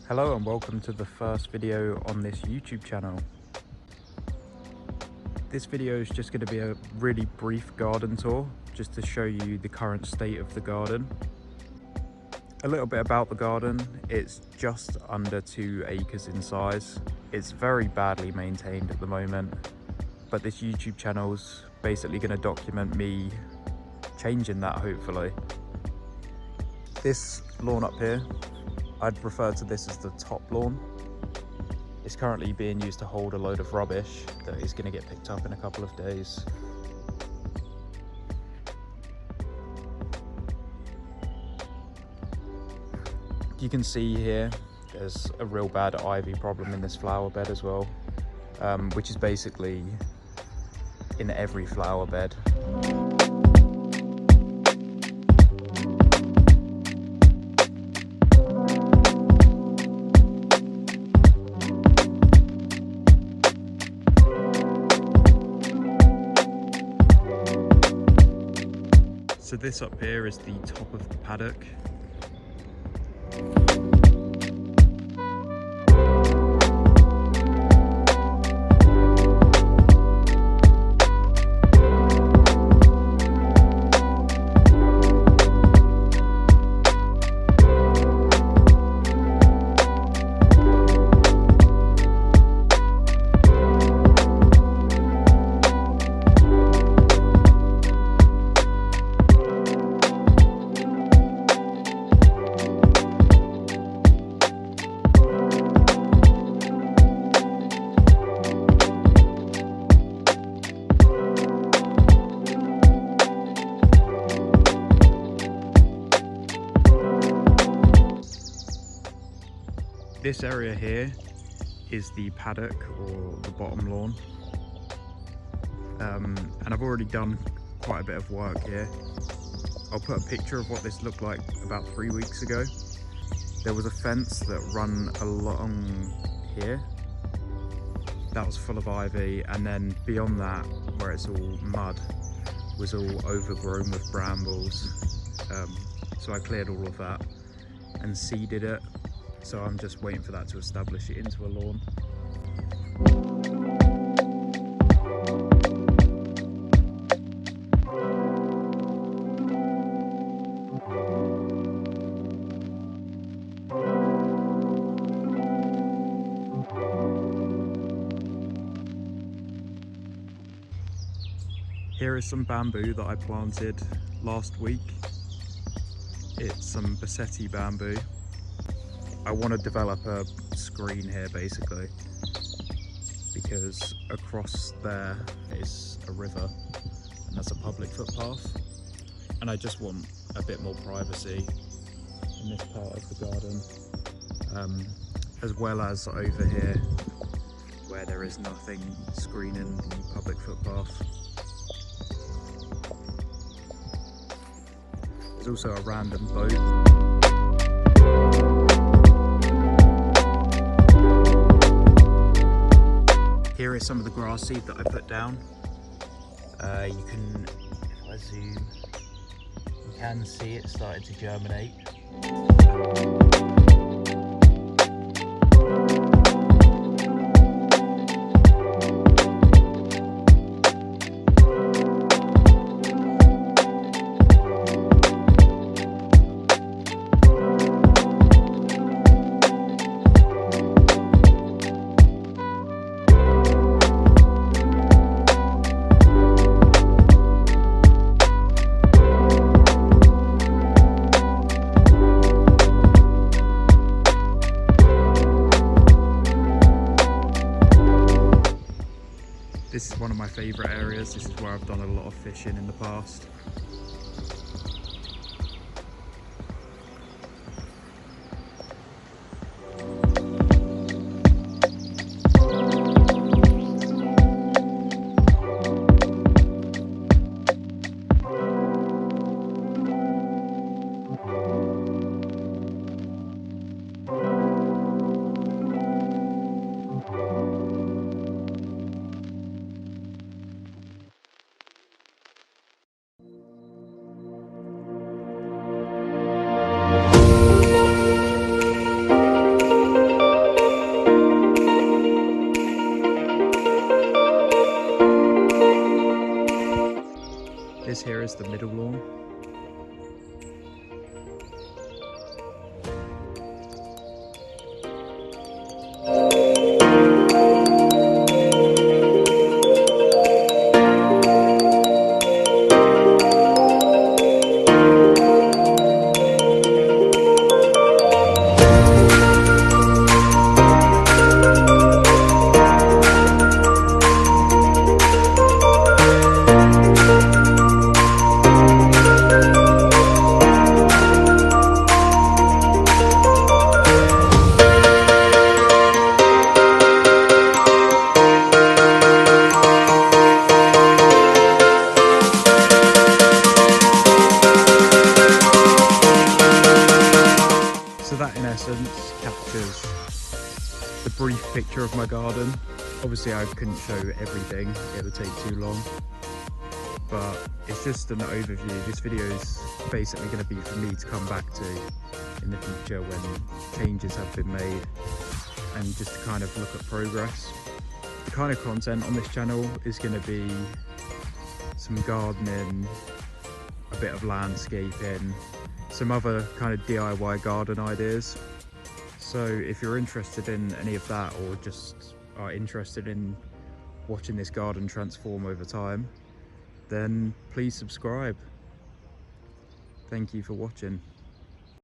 Hello and welcome to the first video on this YouTube channel. This video is just going to be a really brief garden tour, just to show you the current state of the garden. A little bit about the garden: it's just under 2 acres in size. It's very badly maintained at the moment, but this YouTube channel's basically going to document me changing that, hopefully. This lawn up here, I'd refer to this as the top lawn. It's currently being used to hold a load of rubbish that is going to get picked up in a couple of days. You can see here there's a real bad ivy problem in this flower bed as well, which is basically in every flower bed. So this up here is the top of the paddock. This area here is the paddock, or the bottom lawn, and I've already done quite a bit of work here. I'll put a picture of what this looked like about 3 weeks ago. There was a fence that ran along here that was full of ivy, and then beyond that, where it's all mud, was all overgrown with brambles. So I cleared all of that and seeded it. So I'm just waiting for that to establish it into a lawn. Here is some bamboo that I planted last week. It's some Bassetti bamboo. I want to develop a screen here, basically, because across there is a river and that's a public footpath, and I just want a bit more privacy in this part of the garden, as well as over here where there is nothing screening the public footpath. There's also a random boat. Here is some of the grass seed that I put down. You can, if I zoom, you can see it starting to germinate. This is one of my favourite areas. This is where I've done a lot of fishing in the past. that in essence captures the brief picture of my garden. Obviously I couldn't show everything, it would take too long, but it's just an overview. This video is basically going to be for me to come back to in the future when changes have been made, and just to kind of look at progress. The kind of content on this channel is going to be some gardening, a bit of landscaping, some other kind of DIY garden ideas. So if you're interested in any of that, or just are interested in watching this garden transform over time, then please subscribe. Thank you for watching.